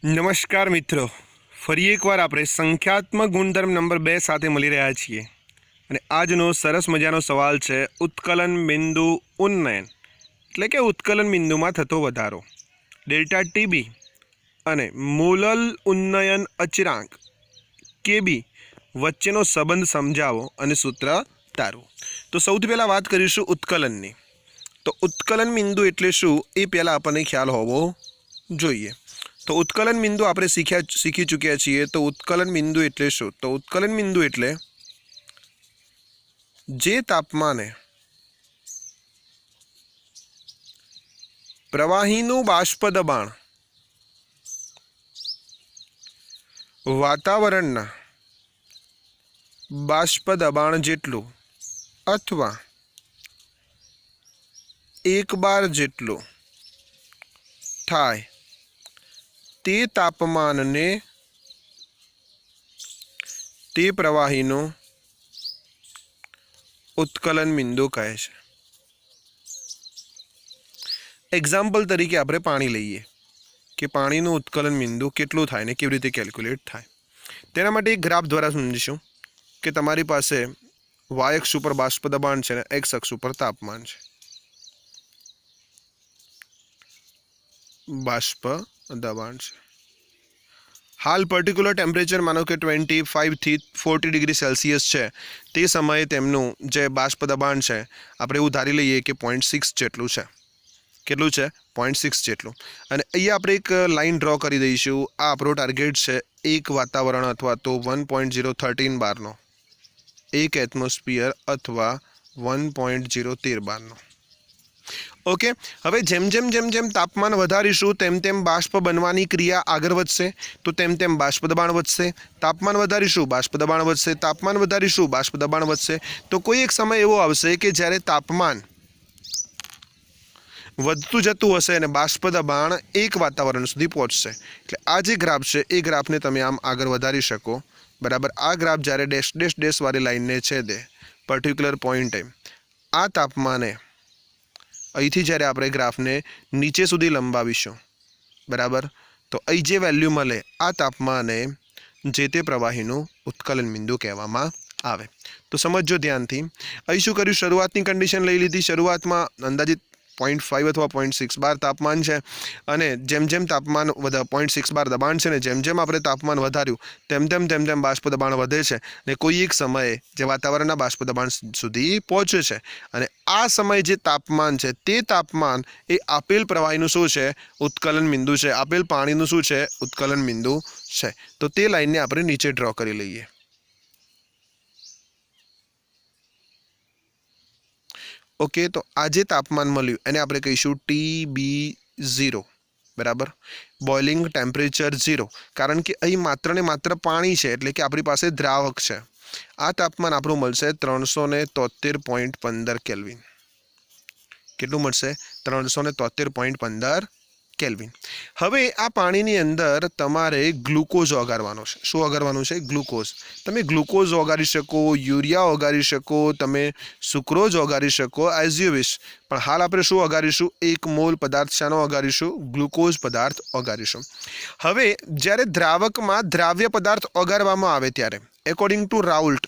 નમસ્કાર મિત્રો, ફરી એકવાર આપણે સંખ્યાત્મક ગુણધર્મ નંબર 2 સાથે મળી રહ્યા છીએ અને આજનો સરસ મજાનો સવાલ છે ઉત્કલન બિંદુ ઉન્નયન એટલે કે ઉત્કલન બિંદુમાં થતો વધારો ડેલ્ટા ટીબી અને મૂલલ ઉન્નયન અચળાંક કેબી વચ્ચેનો સંબંધ સમજાવો અને સૂત્ર તારો। તો સૌથી પહેલાં વાત કરીશું ઉત્કલનની। તો ઉત્કલન બિંદુ એટલે શું એ પહેલાં આપણને ખ્યાલ હોવો જોઈએ। तो उत्कलन बिंदु आपणे शीखी चूक्या छीए। तो उत्कलन बिंदु एटले शुं? तो उत्कलन बिंदु एटले जे तापमाने प्रवाहीनुं बाष्प दबाण वातावरणना बाष्प दबाण जेटलुं अथवा 1 बार जेटलुं थाय ते तापमान ने ते प्रवाहीनो उत्कलन बिंदु कहे छे। एक्जाम्पल तरीके आपणे पाणी लईए कि पाणीनुं उत्कलन बिंदु केटलुं थाय ने केवी रीते केल्क्युलेट थाय। तेना माटे एक ग्राफ द्वारा समजीशुं कि तमारी पासे वाय अक्ष पर बाष्प दबाण छे ने एक्स अक्ष पर तापमान छे। बाष्प दबाण छे, हाल पर्टिक्युलर टेम्परेचर मानो कि 25 થી 40 डिग्री सेल्सियस है। ते समये तेमनुं जे बाष्प दबाण है आपणे एवुं धारी लईए कि 0.6 जेटलुं छे। केटलुं छे? 0.6 जेटलुं। अने अहींया आपणे एक लाइन ड्रॉ करी दईशुं। आ आपणो टार्गेट है 1 वातावरण अथवा तो 1.013 बारनो, 1 एटमोस्फियर अथवा 1.013 बारनो। ओके, हवे जेम जेम जेम जेम तापमान वधारीशुं तेम तेम बाष्प बनवानी क्रिया आगळ वधशे। तो तेम तेम बाष्प दबाण वधशे। तापमान वधारीशुं बाष्प दबाण वधशे, तापमान वधारीशुं बाष्प दबाण वधशे। तो कोई एक समय एवो आवशे कि ज्यारे तापमान વધતું જતું હશે અને બાષ્પ દબાણ 1 વાતાવરણ સુધી પહોંચશે। એટલે આ જે ગ્રાફ છે એ ગ્રાફને તમે આમ આગળ વધારી શકો, બરાબર। આ ગ્રાફ જ્યારે ડેશ ડેશ ડેશ વાળી લાઈનને છેદે પર્ટિક્યુલર પોઈન્ટે આ તાપમાને અહીંથી જ્યારે આપણે ગ્રાફને નીચે સુધી લંબાવીશું, બરાબર, તો અહીં જે વેલ્યુ મળે આ તાપમાને જે તે પ્રવાહીનું ઉત્કલન બિંદુ કહેવામાં આવે। તો સમજો ધ્યાનથી। અહીં શું કર્યું? શરૂઆતની કન્ડિશન લઈ લીધી। શરૂઆતમાં અંદાજિત 0.5 अथवा 0.6 बार तापमान है અને જેમ જેમ તાપમાન 0.6 બાર દબાણ છે ને જેમ જેમ આપણે તાપમાન વધાર્યું તેમ તેમ તેમ તેમ બાષ્પ દબાણ વધે છે ને કોઈ એક સમયે જે વાતાવરણના બાષ્પ દબાણ સુધી પહોંચે છે અને આ સમયે જે તાપમાન છે તે તાપમાન એ આપેલ પ્રવાહીનું શું છે? ઉત્કલન બિંદુ છે। આપેલ પાણીનું શું છે? ઉત્કલન બિંદુ છે। તો તે લાઈનને આપણે નીચે ડ્રો કરી લઈએ। ओके, तो आज तापमान मळ्युं एने आपणे कहीशुं TB0, बराबर, बॉइलिंग टेम्परेचर 0, कारण के अहीं मात्र ने मात्र पाणी छे एटले कि आपणी पासे द्रावक छे। आ तापमान आपणुं मळशे 373.15 केल्विन। केटलुं मळशे? 373.15 केल्विन। हवे आ पाणीनी अंदर तमारे ग्लूकोज ओगाळवानो छे। शुं ओगाळवानुं छे? ग्लूकोज। तमे ग्लूकोज ओगाળી શકો, યુરિયા ઓગાળી શકો, તમે સુક્રોઝ ઓગાળી શકો, એઝ યુ વિશ। પણ હાલ આપણે શું ઓગાળીશું? 1 મોલ પદાર્થ શાનો ઓગાળીશું? ગ્લુકોઝ પદાર્થ ઓગાળીશું। હવે જ્યારે દ્રાવકમાં દ્રાવ્ય પદાર્થ ઓગાળવામાં આવે ત્યારે એકોર્ડિંગ ટુ રાઉલ્ટ,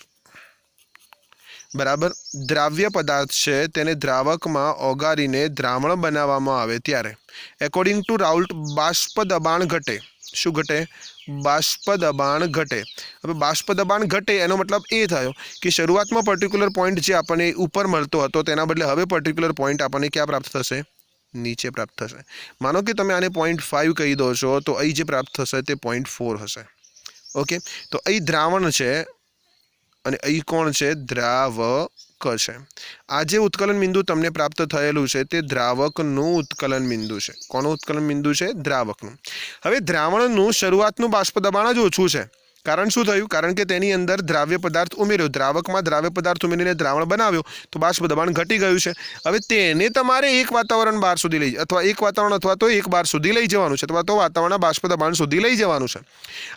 બરાબર, દ્રાવ્ય પદાર્થ છે તેને દ્રાવકમાં ઓગાળીને દ્રાવણ બનાવવામાં આવે ત્યારે એકોર્ડિંગ ટુ રાઉલ્ટ બાષ્પ દબાણ ઘટે। શું ઘટે? બાષ્પ દબાણ ઘટે। હવે બાષ્પ દબાણ ઘટે એનો મતલબ એ થયો કે શરૂઆતમાં પર્ટિક્યુલર પોઈન્ટ જે આપણને ઉપર મળતો હતો તેના બદલે હવે પર્ટિક્યુલર પોઈન્ટ આપણને ક્યાં પ્રાપ્ત થશે? નીચે પ્રાપ્ત થશે। માનો કે તમે આને 0.5 કહી દો છો તો અહીં જે પ્રાપ્ત થશે તે 0.4 હશે। ઓકે, તો અહીં દ્રાવણ છે અને અહીં કોણ છે? દ્રાવક છે। આ જે ઉત્કલન બિંદુ તમને પ્રાપ્ત થયેલું છે તે દ્રાવકનું ઉત્કલન બિંદુ છે। કોનું ઉત્કલન બિંદુ છે? દ્રાવકનું। હવે દ્રાવણનું શરૂઆતનું બાષ્પ દબાણ જ ઓછું છે कारण शुं थयुं? कारण के तेनी अंदर द्राव्य पदार्थ उमेर्यो, द्रावकमां द्राव्य पदार्थ उमेरीने द्रावण बनाव्यो तो बाष्प दबाण घटी गयुं छे। हवे तेने तमारे एक वातावरण बार सुधी लई अथवा एक वातावरण अथवा तो एक बार सुधी लई जवानुं छे अथवा तो वातावरणना बाष्प दबाण सुधी लई जवानुं छे।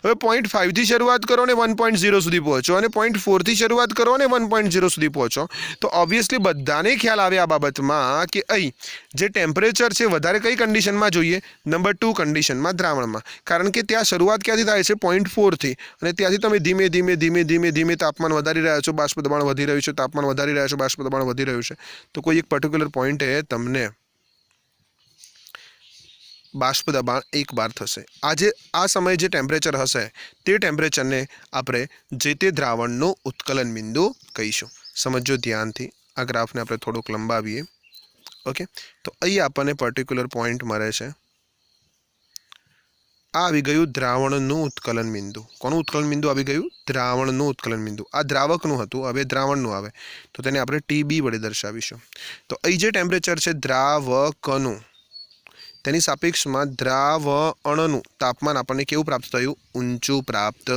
हवे 0.5 थी शरूआत करो ने 1.0 सुधी पहोंचो अने 0.4 थी शरूआत करो ने 1.0 सुधी पहोंचो तो ऑब्वियसली बधाने ख्याल आवे आ बाबतमां के अहीं जे टेम्परेचर छे वधारे कई कंडीशनमां जोईए, नंबर 2 कंडीशनमां द्रावणमां, कारण के त्यां शरूआत क्यांथी थाय छे 0.4 थी अने त्यांथी तमे धीमे धीमे धीमे धीमे धीमे तापमान वधारी रह्या छो, बाष्प दबाण वधी रह्युं छे, तापमान वधारी रह्या छो, बाष्प दबाण वधी रह्युं छे, तो कोई एक पर्टिक्युलर पॉइंटे तमने बाष्प दबाण एक बार थशे। आज आ समय जे टेम्परेचर हशे ते टेम्परेचरने आपणे जे ते द्रावणनो उत्कलन बिंदु कहीशुं। समझो ध्यानथी, आ ग्राफने आपणे थोड़ुंक लंबावीए। ओके, तो अहीं आपणे पर्टिक्युलर पॉइंट मळे छे। आ आवी गयुं द्रावणनुं उत्कलन बिंदु। कोनुं उत्कलन बिंदु आवी गयुं? द्रावणनुं उत्कलन बिंदु। आ द्रावकनुं हतुं, हवे द्रावणनुं आवे तो तेने आपणे टीबी वडे दर्शावीशुं। तो अहीं जे टेम्परेचर छे द्रावकनुं तेनी सापेक्षमां द्रावणनुं तापमान आपणे केवुं प्राप्त थयुं? ऊंचुं प्राप्त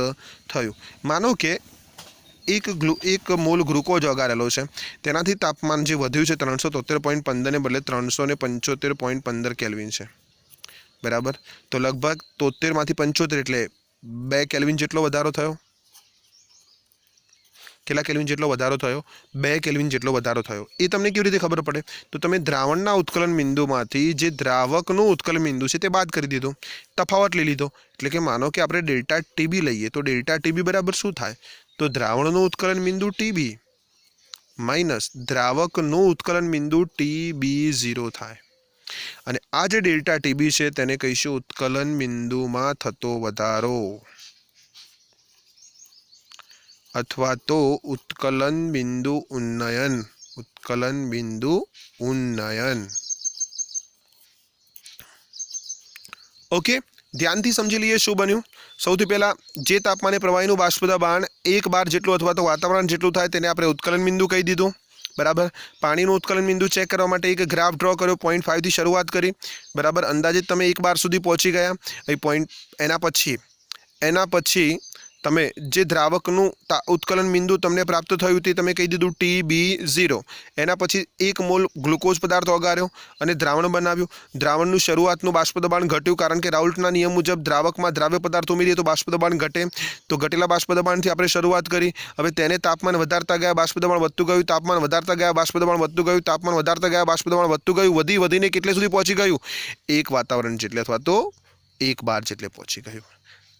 थयुं। मानो के एक मोल ग्लूकोज ओगाळेलो छे तेनाथी तापमान जे वध्युं छे 373.15 ने बदले 375.15 केल्विन छे, बराबर। तो लगभग 73 मांथी 75 एटले 2 केल्विन जेटलो वधारो थयो। કેટલા કેલ્વિન જેટલો વધારો થયો? 2 કેલ્વિન જેટલો વધારો થયો। એ તમને કેવી રીતે ખબર પડે? તો તમે દ્રાવણના ઉત્કલન બિંદુમાંથી જે દ્રાવકનું ઉત્કલન બિંદુ છે તે બાદ કરી દીધો, તફાવત લઈ લીધો, એટલે કે માનો કે આપણે ડેલ્ટા ટીબી લઈએ તો ડેલ્ટા ટીબી બરાબર શું થાય? તો દ્રાવણનું ઉત્કલન બિંદુ ટીબી માઇનસ દ્રાવકનું ઉત્કલન બિંદુ ટીબી0 થાય। અને આ જે ડેલ્ટા ટીબી છે તેને કહીશું ઉત્કલન બિંદુમાં થતો વધારો अथवा तो उत्कलन बिंदु उन्नयन। उत्कलन बिंदु उन्नयन। ओके, ध्यान थी समझी लीए शुं बन्युं। सौथी पहेला जे तापमाने प्रवाहीनुं बाष्प दबाण एक बार जेटलुं अथवा तो वातावरण जेटलुं थाय तेने आपणे उत्कलन बिंदु कही दीधुं, बराबर। पाणीनुं उत्कलन बिंदु चेक करवा माटे एक ग्राफ ड्रॉ कर्यो, 0.5 थी शरूआत करी, बराबर। अंदाजित तमे एक बार सुधी पहोंची गया। अहीं पॉइंट एना पछी तमे जे द्रावकनुं उत्कलन बिंदु तमने प्राप्त थयुं ते तमे कही दीधुं टीबी0। एना पछी एक मोल ग्लूकोज पदार्थ ओगाळ्यो अने द्रावण बनाव्युं। द्रावणनुं शरूआतनुं बाष्प दबाण घट्युं, कारण के राउल्टना नियम मुजब द्रावकमां द्राव्य पदार्थ उमेरीए तो बाष्प दबाण घटे। तो घटेला बाष्प दबाणथी आपणे शरूआत करी। हवे तेने तापमान वधारता गया, बाष्प दबाण वधतुं गयुं, तापमान वधारता गया, बाष्प दबाण वधतुं गयुं, तापमान वधारता गया, बाष्प दबाण वधतुं गयुं, वधी वधीने केटले सुधी पहोंची गयुं? एक वातावरण जेटले अथवा तो एक बार जेटले पहोंची गयुं।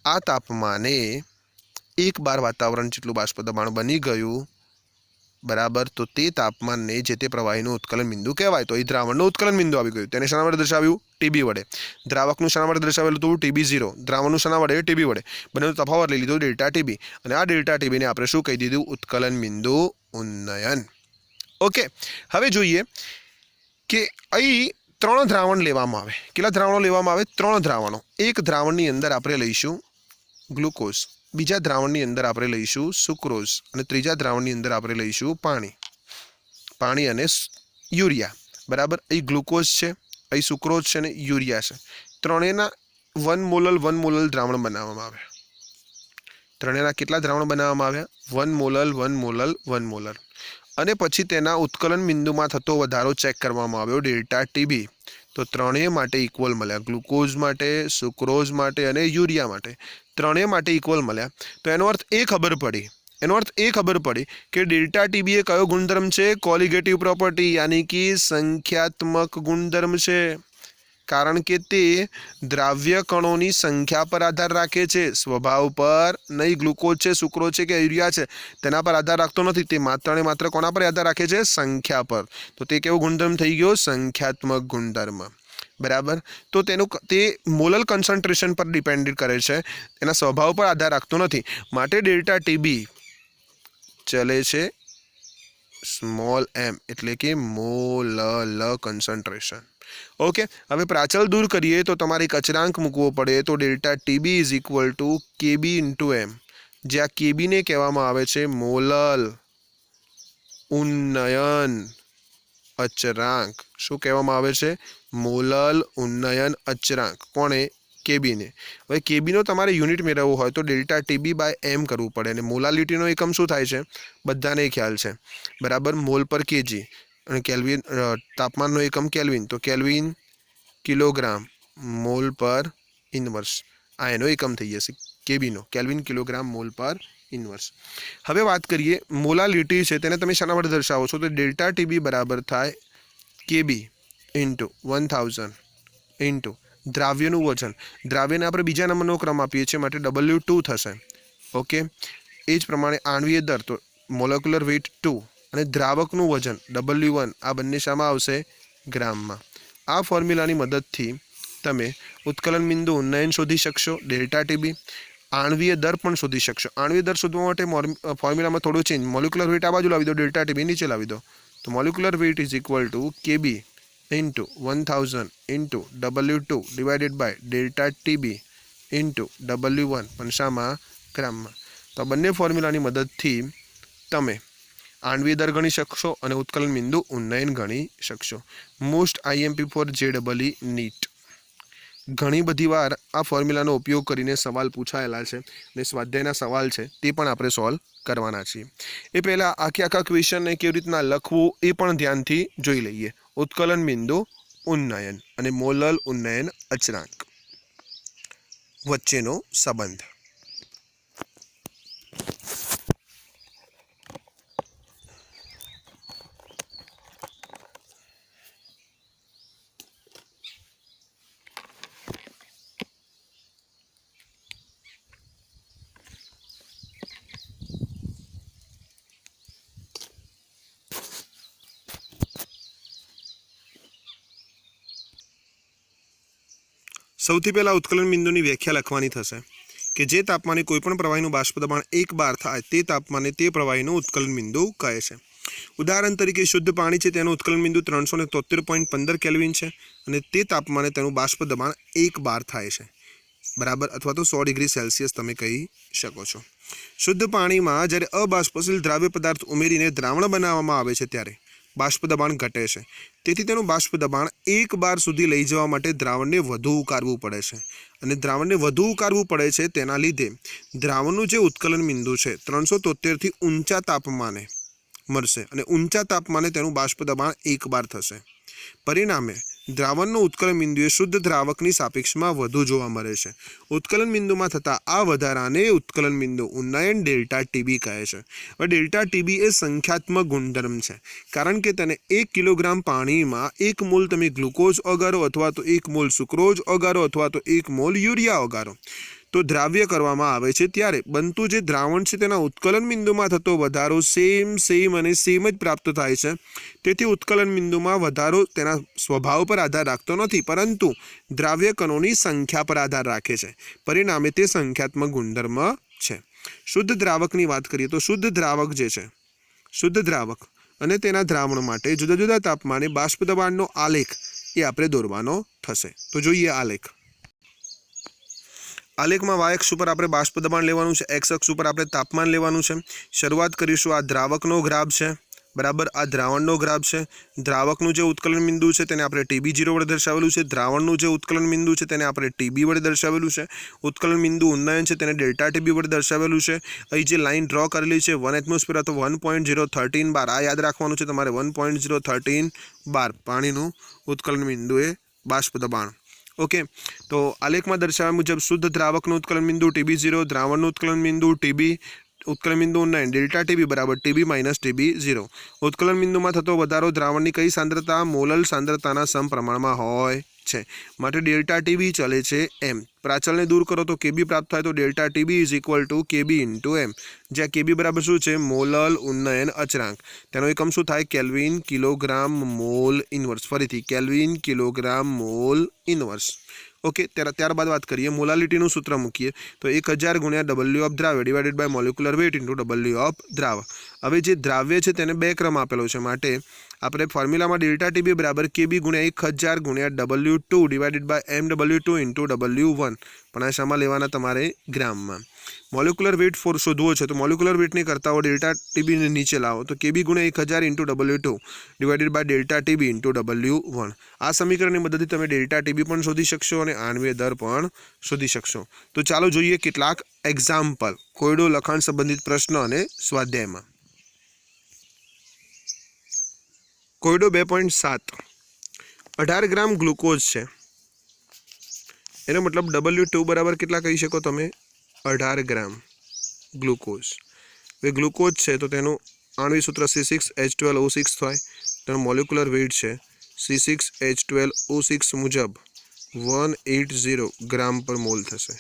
आ तापमाने एक बार वातावरण जेटलुं बाष्प दबाण बनी गयुं, बराबर। तो ते तापमान ने जे ते प्रवाहीनुं उत्कलन बिंदु कहेवाय। तो अहीं द्रावणनुं उत्कलन बिंदु आवी गयुं, तेने शाना वडे दर्शाव्युं? टीबी वडे। द्रावकनुं शाना वडे दर्शावेलुं हतुं? टीबी0। द्रावणनुं शाना वडे? टीबी वडे। बंनेनो तफावत लई लीधो डेल्टा टीबी, अने आ डेल्टा टीबी ने आपणे शुं कही दीधुं? उत्कलन बिंदु उन्नयन। ओके, हवे जोईए के अहीं 3 द्रावण लेवामां आवे। केटला द्रावणो लेवामां आवे? 3 द्रावणो। एक द्रावणनी अंदर आपणे लईशुं ग्लूकोज, बीजा द्रावणनी अंदर आपणे लईशुं सुक्रोज अने त्रीजा द्रावणनी अंदर आपणे लईशुं पाणी अने यूरिया, बराबर। अहीं ग्लूकोज छे, अहीं सुक्रोज छे अने यूरिया छे। त्रणेयना 1 मोलल द्रावण बनाववामां आव्या। त्रणेयना केटला द्रावण बनाववामां आव्या? 1 मोलल। अने पछी तेना उत्कलन बिंदुमां थतो वधारो चेक करवामां आव्यो, डेल्टा टीबी। तो त्रणेय माटे इक्वल मळ्या, ग्लूकोज माटे, सुक्रोज माटे अने यूरिया माटे, त्रणेय माटे इक्वल मळ्या। तो एनो अर्थ ए खबर पड़ी कि डेल्टा टीबी ए कयो गुणधर्म छे? कोलिगेटिव प्रॉपर्टी, यानी कि संख्यात्मक गुणधर्म छे। कारण के ते द्राव्य कणोनी संख्या पर आधार राखे छे, स्वभाव पर नहीं। ग्लूकोज छे, सुक्रोज छे के यूरिया छे तेना पर आधार राखतो नथी, ते मात्र ने मात्र कोना पर आधार राखे छे? संख्या पर। तो ते केवो गुणधर्म थई गयो? संख्यात्मक गुणधर्म, बराबर। तो ते मोलल कन्सन्ट्रेशन पर डिपेन्ड करे छे, एना स्वभाव पर आधार राखतो नथी। माटे डेल्टा टीबी चले छे स्मॉल एम, एटले के मोलल कन्सन्ट्रेशन। ओके, हवे प्राचल दूर करिए तो तमारे एक अचरांक मूकवो पड़े। तो delta Tb is equal to Kb into m, ज्यां केबी ने कहेवामां आवे छे मोलल उन्नयन अचरांक। शुं कहेवामां आवे छे? मोलल उन्नयन अचरांक। कोणे? કેબીને. હવે કેબીનો તમારે યુનિટ મેળવવો હોય તો ડેલ્ટા ટીબી બાય એમ કરવું પડે. અને મોલાલિટીનો એકમ શું થાય છે બધાને ખ્યાલ છે, બરાબર, મોલ પર કેજી. અને કેલ્વિન તાપમાનનો એકમ કેલ્વિન, તો કેલ્વિન કિલોગ્રામ મોલ પર ઇન્વર્સ, આ એનો એકમ થઈ જશે કેબીનો, કેલ્વિન કિલોગ્રામ મોલ પર ઇન્વર્સ. હવે વાત કરીએ મોલાલિટી છે તેને તમે શાના વડે દર્શાવો છો, તો ડેલ્ટા ટીબી બરાબર થાય કેબી ઇન્ટુ 1000 ઇન્ટુ દ્રાવ્યનું વજન. દ્રાવ્યને આપણે બીજા નંબરનો ક્રમ આપીએ છીએ માટે W2 થશે. ઓકે, એ જ પ્રમાણે આણ્વીય દર તો મોલેક્યુલર વેઇટ 2 અને દ્રાવકનું વજન W1, આ બંને શામાં આવશે ગ્રામમાં. આ ફોર્મ્યુલાની મદદથી તમે ઉત્કલન બિંદુ ઉન્નયન શોધી શકશો, ડેલ્ટા ટીબી, આણ્વીય દર પણ શોધી શકશો. આણ્વીય દર શોધવા માટે ફોર્મ્યુલામાં થોડો ચેન્જ, મોલેક્યુલર વેઇટ આ બાજુ લાવી દો, ડેલ્ટા ટીબી નીચે લાવી દો. તો molecular weight is equal to KB into 1000 into W2 divided by delta TB into W1 પણ શામાં ગ્રામમાં. તો આ બંને ફોર્મ્યુલાની મદદથી તમે આણ્વીય દર ગણી શકશો અને ઉત્કલન બિંદુ ઉન્નયન ગણી શકશો. Most IMP for JEE NEET. ઘણી બધી વાર આ ફોર્મ્યુલાનો ઉપયોગ કરીને સવાલ પૂછાયેલા છે અને સ્વાધ્યાયના સવાલ છે તે પણ આપણે સોલ્વ કરવાના છીએ. એ પહેલાં આખા ક્વેશ્ચનને કેવી રીતના લખવું એ પણ ધ્યાનથી જોઈ લઈએ. ઉત્કલન બિંદુ ઉન્નયન અને મોલલ ઉન્નયન અચળાંક વચ્ચેનો સંબંધ. સૌથી પહેલાં ઉત્કલન બિંદુની વ્યાખ્યા લખવાની થશે કે જે તાપમાને કોઈપણ પ્રવાહીનું બાષ્પ દબાણ 1 બાર થાય તે તાપમાને તે પ્રવાહીનું ઉત્કલન બિંદુ કહે છે. ઉદાહરણ તરીકે શુદ્ધ પાણી છે તેનું ઉત્કલન બિંદુ 373.15 કેલ્વિન છે અને તે તાપમાને તેનું બાષ્પ દબાણ 1 બાર થાય છે, બરાબર, અથવા તો 100 ડિગ્રી સેલ્સિયસ તમે કહી શકો છો. શુદ્ધ પાણીમાં જ્યારે અબાષ્પશીલ દ્રાવ્ય પદાર્થ ઉમેરીને દ્રાવણ બનાવવામાં આવે છે ત્યારે બાષ્પ દબાણ ઘટે છે. તેથી તેનું બાષ્પ દબાણ 1 બાર સુધી લઈ જવા માટે દ્રાવણને વધુ ઉકાળવું પડે છે અને દ્રાવણને વધુ ઉકાળવું પડે છે તેના લીધે દ્રાવણનું જે ઉત્કલન બિંદુ છે 373થી ઊંચા તાપમાને મળશે અને ઊંચા તાપમાને તેનું બાષ્પ દબાણ 1 બાર થશે. પરિણામે દ્રાવણનું ઉત્કલન બિંદુ એ શુદ્ધ દ્રાવકની સાપેક્ષમાં વધુ જોવા મળે છે. ઉત્કલન બિંદુમાં થતા આ વધારાને ઉત્કલન બિંદુ ઉન્નયન ડેલ્ટા ટીબી કહે છે. હવે ડેલ્ટા ટીબી એ સંખ્યાત્મક ગુણધર્મ છે, કારણ કે તેને 1 કિલોગ્રામ પાણીમાં 1 મોલ તમે ગ્લુકોઝ ઓગાળો અથવા તો 1 મોલ સુક્રોઝ ઓગાળો અથવા તો 1 મોલ યુરિયા ઓગાળો તો દ્રાવ્ય કરવામાં આવે છે ત્યારે બનતું જે દ્રાવણ છે તેના ઉત્કલન બિંદુમાં થતો વધારો સેમ જ પ્રાપ્ત થાય છે. તેથી ઉત્કલન બિંદુમાં વધારો તેના સ્વભાવ પર આધાર રાખતો નથી, પરંતુ દ્રાવ્ય કણોની સંખ્યા પર આધાર રાખે છે. પરિણામે તે સંખ્યાત્મક ગુણધર્મ છે. શુદ્ધ દ્રાવકની વાત કરીએ તો શુદ્ધ દ્રાવક જે છે, શુદ્ધ દ્રાવક અને તેના દ્રાવણ માટે જુદા જુદા તાપમાને બાષ્પ દબાણનો આલેખ એ આપણે દોરવાનો થશે. તો જોઈએ આલેખ. આલેખમાં y અક્ષ ઉપર આપણે બાષ્પ દબાણ લેવાનું છે, x અક્ષ ઉપર આપણે તાપમાન લેવાનું છે. શરૂઆત કરીશું, આ દ્રાવકનો ગ્રાફ છે, બરાબર, આ દ્રાવણનો ગ્રાફ છે. દ્રાવકનું જે ઉત્કલન બિંદુ છે તેને આપણે TB0 વડે દર્શાવેલું છે. દ્રાવણનું જે ઉત્કલન બિંદુ છે તેને આપણે TB વડે દર્શાવેલું છે. ઉત્કલન બિંદુ ઉન્નયન છે તેને ડેલ્ટા TB વડે દર્શાવેલું છે. અહીં જે લાઇન ડ્રો કરેલી છે 1 એટમોસ્ફિયર તો 1.013 બાર, આ યાદ રાખવાનું છે તમારે, 1.013 બાર પાણીનું ઉત્કલન બિંદુ એ બાષ્પ દબાણ. ઓકે, તો આલેખમાં દર્શાવ્યા મુજબ શુદ્ધ દ્રાવકનું ઉત્કલન બિંદુ TB0, દ્રાવણનું ઉત્કલન બિંદુ TB, ઉત્કલન બિંદુ ઉન્નયન ડેલ્ટા TB બરાબર TB માઇનસ TB0. ઉત્કલન બિંદુમાં થતો વધારો દ્રાવણની કઈ સાંદ્રતા, મોલલ સાંદ્રતાના સમપ્રમાણમાં હોય છે, માટે ડેલ્ટા TB ચલે છે m. પ્રાચલને દૂર કરો તો KB પ્રાપ્ત થાય, તો delta TB is equal two KB into m, જ્યાં KB બરાબર શું છે, મોલલ ઉન્નયન અચળાંક. તેનો એકમ શું થાય, કેલ્વિન કિલોગ્રામ મોલ ઇન્વર્સ. ફરીથી kelvin kilogram mall inverse. Okay, ત્યારબાદ વાત કરીએ મોલાલિટીનું સૂત્ર મૂકીએ તો 1000 ગુણ્યા W ઓફ દ્રાવ્ય divided by molecular weight into W of દ્રાવક. હવે જે દ્રાવ્ય છે તેને 2 ક્રમ આપેલો છે, માટે આપણે ફોર્મ્યુલામાં ડેલ્ટા ટીબી બરાબર કેબી ગુણ્યા 1000 ગુણ્યા W2 divided by MW2 into W1 પણ આ શામાં લેવાના તમારે ગ્રામમાં. મોલિક્યુલર વેઇટ ફોર શોધવો છે તો મોલિક્યુલર વેઇટની કરતા હો ડેલ્ટા ટીબીને નીચે લાવો તો કેબી ગુણ્યા 1000 into W2 divided by delta TB into W1. આ સમીકરણની મદદથી તમે ડેલ્ટા ટીબી પણ શોધી શકશો અને આણ્વીય દર પણ શોધી શકશો. તો ચાલો જોઈએ કેટલાક એક્ઝામ્પલ કોયડો લખાણ સંબંધિત પ્રશ્ન અને સ્વાધ્યાયમાં. કોયડો 2.7 18 ગ્રામ ગ્લુકોઝ છે. એનો મતલબ W2 બરાબર કેટલા કહી શકો તમે? 18 ગ્રામ ગ્લુકોઝ. હવે ગ્લુકોઝ છે તો તેનું આણ્વિક સૂત્ર C6H12O6 થાય. તેનો મોલિક્યુલર વેઇટ છે C6H12O6 મુજબ 180 ગ્રામ પર મોલ થશે.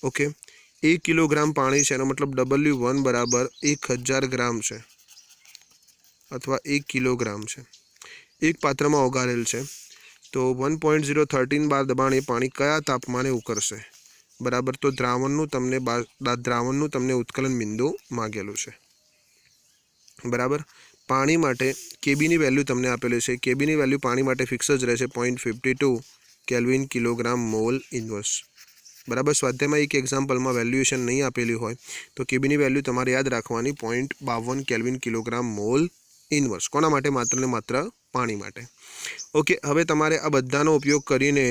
ઓકે, 1 કિલોગ્રામ પાણી છે એનો મતલબ W1 બરાબર 1000 ગ્રામ છે અથવા 1 કિલોગ્રામ છે. એક પાત્રમાં ઓગાળેલ છે તો 1.013 બાર દબાણે પાણી કયા તાપમાને ઉકળશે? બરાબર, તો દ્રાવણનું તમને ઉત્કલન બિંદુ માગેલું છે. બરાબર, પાણી માટે કેબીની વેલ્યુ તમને આપેલી છે. કેબીની વેલ્યુ પાણી માટે ફિક્સ જ રહેશે 0.52 કેલ્વિન કિલોગ્રામ મોલ ઇન્વર્સ. બરાબર, સ્વાધ્યાયમાં એક એક્ઝામ્પલમાં વેલ્યુએશન નહીં આપેલી હોય તો કેબીની વેલ્યુ તમારે યાદ રાખવાની 0.52 કેલ્વિન કિલોગ્રામ મોલ ઇન્વર્સ. કોના માટે? માત્ર ને માત્ર પાણી માટે. ઓકે, હવે તમારે આ બધાનો ઉપયોગ કરીને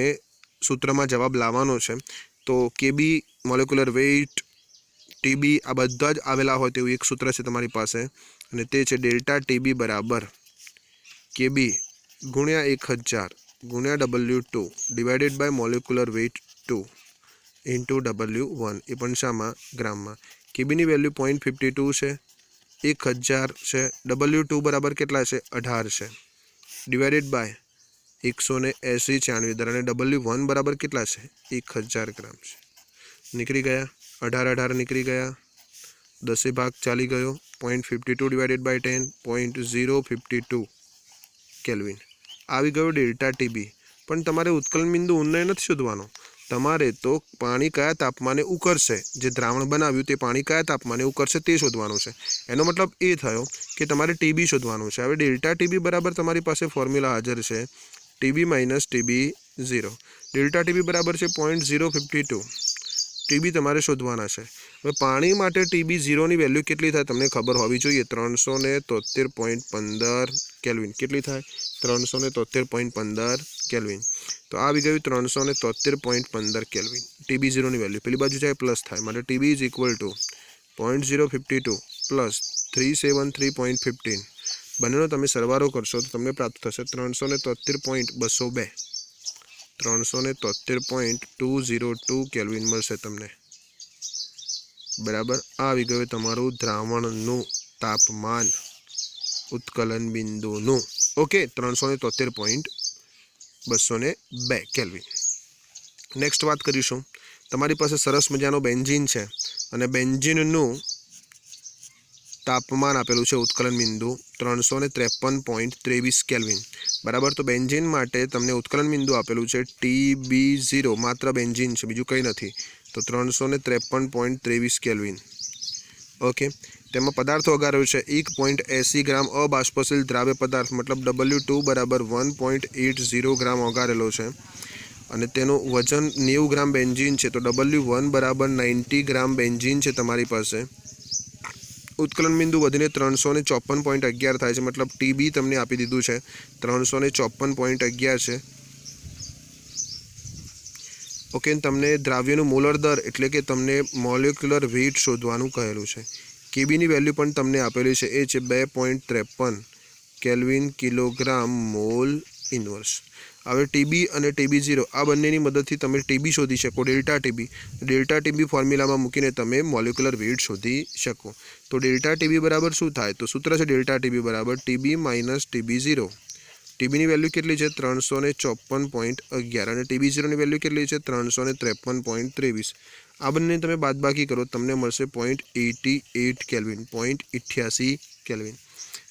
સૂત્રમાં જવાબ લાવવાનો છે. તો કેબી, મોલેક્યુલર વેઇટ, ટીબી આ બધા જ આવેલા હોય તેવું એક સૂત્ર છે તમારી પાસે અને તે છે ડેલ્ટા ટીબી બરાબર કેબી ગુણ્યા 1000 ગુણ્યા W2 divided by molecular weight 2 into W1. એ પણ શામાં? ગ્રામમાં. કેબીની વેલ્યુ 0.52 છે, 1000 છે, W2 બરાબર કેટલા છે? 18 છે, ડિવાઇડેડ બાય 180 છે આણ્વિક દર અને W1 બરાબર કેટલા છે? 1000 ગ્રામ છે. નીકળી ગયા 18 નીકળી ગયા, 10 ભાગ ચાલી ગયો. 0.52 ડિવાઇડેડ બાય 10 0.052 કેલ્વિન આવી ગયો ડેલ્ટા ટીબી. પણ તમારે ઉત્કલન બિંદુ ઉન્નય નથી શોધવાનો. તમારે તો પાણી કયા તાપમાને ઉકળશે, જે દ્રાવણ બનાવ્યું તે પાણી કયા તાપમાને ઉકળશે તે શોધવાનું છે. એનો મતલબ એ થયો કે તમારે ટીબી શોધવાનું છે. હવે ડેલ્ટા ટીબી બરાબર તમારી પાસે ફોર્મ્યુલા હાજર છે TB minus TB 0. Delta TB બરાબર છે 0.052. ટીબી તમારે શોધવાના છે. હવે પાણી માટે ટીબી 0ની વેલ્યુ કેટલી થાય તમને ખબર હોવી જોઈએ. 373.15 કેલ્વિન. કેટલી થાય? 373.15 કેલ્વિન. તો આવી ગયું 373.15 કેલ્વિન ટીબી 0ની વેલ્યુ. પેલી બાજુ જાય પ્લસ થાય માટે TB is equal two 0.052 plus 373.15. બંનેનો તમે સરવાળો કરશો તો તમને પ્રાપ્ત થશે 373.202. 373.202 કેલ્વિન મળશે તમને. બરાબર, આવી ગયું તમારું દ્રાવણનું તાપમાન ઉત્કલન બિંદુનું. Okay, 373.202 kelvin. નેક્સ્ટ વાત કરીશું. તમારી પાસે સરસ મજાનો બેન્ઝીન છે અને બેન્ઝીનનું તાપમાન આપેલું છે ઉત્કલન બિંદુ 353.23 કેલ્વિન. બરાબર, તો બેન્ઝીન માટે તમને ઉત્કલન બિંદુ આપેલું છે TB0. માત્ર બેન્ઝીન છે, બીજું કંઈ નથી. તો 353.23 કેલ્વિન. ઓકે, તેમાં પદાર્થ ઓગાળ્યો છે 1.80 ગ્રામ અબાષ્પશીલ દ્રાવ્ય પદાર્થ, મતલબ W2 બરાબર 1.80 ગ્રામ ઓગાળેલો છે અને તેનું વજન 90 ગ્રામ બેન્ઝીન છે. તો W1 બરાબર 90 ગ્રામ બેન્ઝીન છે તમારી પાસે. ઉત્કલન બિંદુ વધીને 354.11 થાય છે, મતલબ ટીબી તમને આપી દીધું છે 354.11 છે. ઓકે, તમને દ્રાવ્યનું મોલર દર એટલે કે તમને મોલેક્યુલર વેઇટ શોધવાનું કહેલું છે. કેબીની વેલ્યુ પણ તમને આપેલી છે, એ છે 2.53 કેલ્વિન કિલોગ્રામ મોલ ઇન્વર્સ. હવે ટીબી અને TB0 આ બંનેની મદદથી તમે ટીબી શોધી શકો, ડેલ્ટા ટીબી. ડેલ્ટા ટીબી ફોર્મ્યુલામાં મૂકીને તમે મોલેક્યુલર વેઇટ શોધી શકો. તો ડેલ્ટા ટીબી બરાબર શું થાય? તો સૂત્ર છે ડેલ્ટા ટીબી બરાબર ટીબી માઇનસ TB0. ટીબીની વેલ્યુ કેટલી છે? 354.11 અને TB0ની વેલ્યુ કેટલી છે? 353.23. આ બંને તમે બાદબાકી કરો તમને મળશે 0.88 કેલ્વિન, 0.88 કેલ્વિન.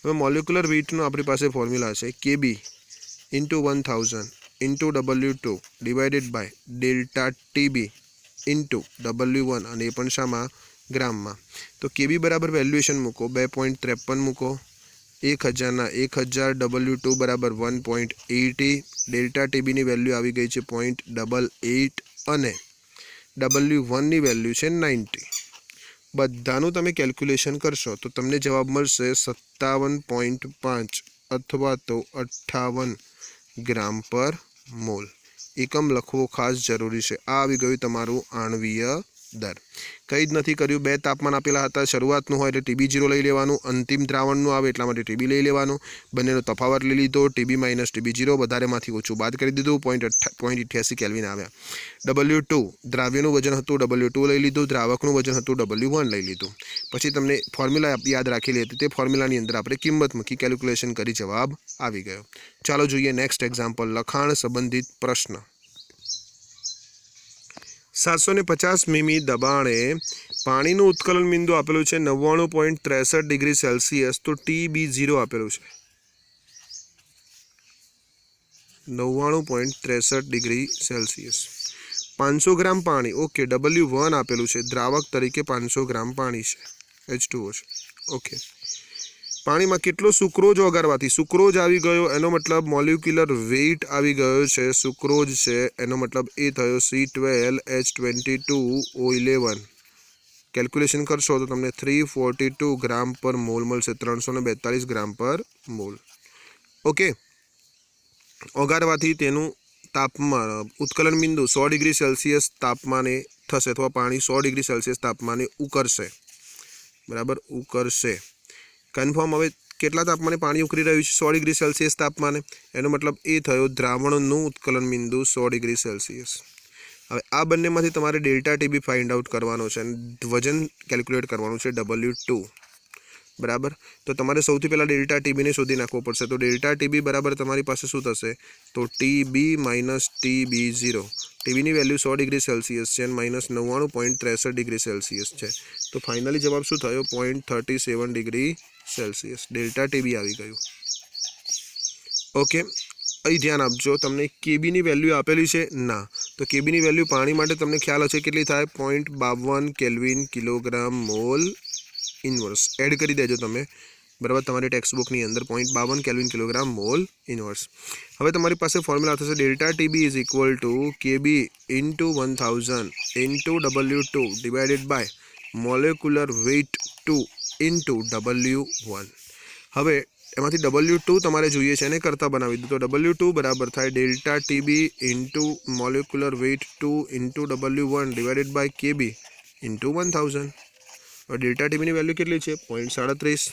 હવે મોલેક્યુલર વેઇટનો આપણી પાસે ફોર્મ્યુલા છે KB into 1000 into W2 divided by delta TB into W1 અને એ પણ શામાં? ગ્રામમાં. તો કેબી બરાબર વેલ્યુએશન મૂકો 2.53 મૂકો 1000 W2 बराबर 1.80 डेल्टा टीबी ની વેલ્યુ આવી ગઈ છે 0.88 અને W1 ની વેલ્યુ છે 90 બધાનું તમે કેલ્ક્યુલેશન કરશો તો તમને જવાબ મળશે 57.5 અથવા તો 58 ગ્રામ પર મોલ એકમ લખવો ખાસ જરૂરી છે આ આવી ગયું તમારું આણ્વીય दर कई ज नहीं कर्यु बे तापमान आपेला हता शरूआतनु होय एटले TB0 लई लेवानुं अंतिम द्रावणनु आवे एटला माटे TB लई लेवानुं बंनेनो तफावत लई लीधो TB - TB0 बधारेमांथी ओछुं बाद करी दीधुं 0.88 केल्विन आव्या W2 द्राव्यनुं वजन हतुं W2 लई लीधुं द्रावकनुं वजन हतुं W1 लई लीधुं पछी तमने फॉर्म्युला याद राखेली हती ते फॉर्म्युलानी अंदर आपणे किंमत मूकी केल्क्युलेशन करी जवाब आवी गयो चालो जोईए नेक्स्ट एक्जाम्पल लखाण संबंधित प्रश्न 750 મીમી દબાણે પાણીનું ઉત્કલન બિંદુ આપેલું છે 99.63 ડિગ્રી સેલ્સિયસ તો TB0 આપેલું છે 99.63 ડિગ્રી સેલ્સિયસ 500 ગ્રામ પાણી ઓકે W1 આપેલું છે દ્રાવક તરીકે 500 ગ્રામ પાણી છે H2O છે ઓકે પાણીમાં કેટલો સુક્રોઝ ઓગાળવાથી સુક્રોઝ આવી ગયો એનો મતલબ મોલેક્યુલર વેઇટ આવી ગયો છે સુક્રોઝ છે એનો મતલબ એ થયો C12H22O11 કેલ્ક્યુલેશન કરશો તો તમને 342 ગ્રામ પર મોલ મળશે 342 ગ્રામ પર મોલ ઓકે ઓગાળવાથી તેનું તાપમાન ઉત્કલન બિંદુ 100 ડિગ્રી સેલ્સિયસ તાપમાને થશે અથવા પાણી 100 ડિગ્રી સેલ્સિયસ તાપમાને ઉકળશે બરાબર ઉકળશે कन्फर्म हवे केटला तापमाने पाणी उकळी रह्युं छे 100 डिग्री सेल्सियस तापमाने एनो मतलब ए थयो द्रावणनुं उत्कलन बिंदु 100 डिग्री सेल्सियस हवे आ बंनेमांथी तमारे डेल्टा टीबी फाइंड आउट करवानो छे वजन केल्क्युलेट करवानुं छे W2 बराबर तो तमारे सौथी पहेला डेल्टा टीबी ने शोधी नाखवो पड़शे तो डेल्टा टीबी बराबर तमारी पासे शुं थशे तो TB - TB0 टीबी नी वेल्यू 100 डिग्री सेल्सियस है -99.63 डिग्री सेल्सियस है तो फाइनली जवाब शू थयो 0.37 डिग्री सेल्सियस डेल्टा टीबी आई गयु ओके अहीं ध्यान आपजो तमने केबी नी वेल्यू आपेली है ना तो केबी नी वेल्यू पाणी माटे तमने ख्याल हशे केटली थाय 0.52 kelvin kilogram mole inverse add करी देजो तमे बराबर तमारी टेक्स्टबुक नी अंदर 0.52 केल्विन किलोग्राम मोल इनवर्स हवे तमारी पासे फॉर्म्युला थशे delta Tb is equal to Kb into 1000 into W2 divided by molecular weight 2 into W1 हवे एमांथी W2 तमारे जोईए छे एने करता बनावी दो तो W2 बराबर थाय delta Tb into molecular weight 2 into W1 divided by Kb into 1000 और डेल्टा टीबी नी वेल्यू केटली छे 0.37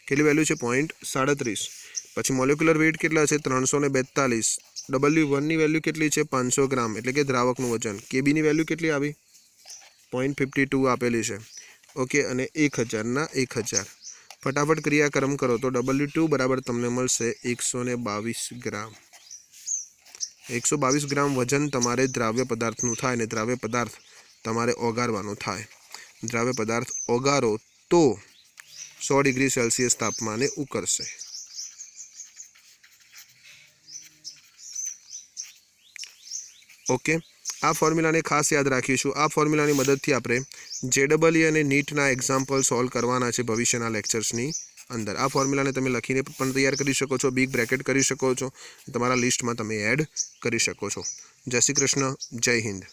केटली वेल्यू छे 0.37 पछी मोलेक्युलर वेट केटला छे 342 W1 नी वेल्यू केटली छे 500 ग्राम एटले के द्रावकनुं वजन केबी नी वेल्यू केटली आवी 0.52 आपेली छे ओके अने 1000 ना 1000 फटाफट क्रियाक्रम करो तो W2 बराबर तमने मळशे 122 ग्राम 122 ग्राम वजन तमारे द्राव्य पदार्थनुं थाय ने द्राव्य पदार्थ तमारे ओगाळवानो थाय द्राव्य पदार्थ ओगारो तो 100 डिग्री सेल्सियस तापमाने उकळशे ओके आ फॉर्म्युला ने खास याद राखीशुं आ फॉर्म्युला नी मददथी आपणे JEE अने नीटना एक्जाम्पल सॉल्व करवाना छे भविष्यना लेक्चर्सनी अंदर आ फॉर्म्युला ने तमे लखीने पण तैयार करी शको छो बिग ब्रेकेट करी शको छो तमारा लिस्टमां तमे एड करी शको छो जय श्री कृष्ण जय हिंद।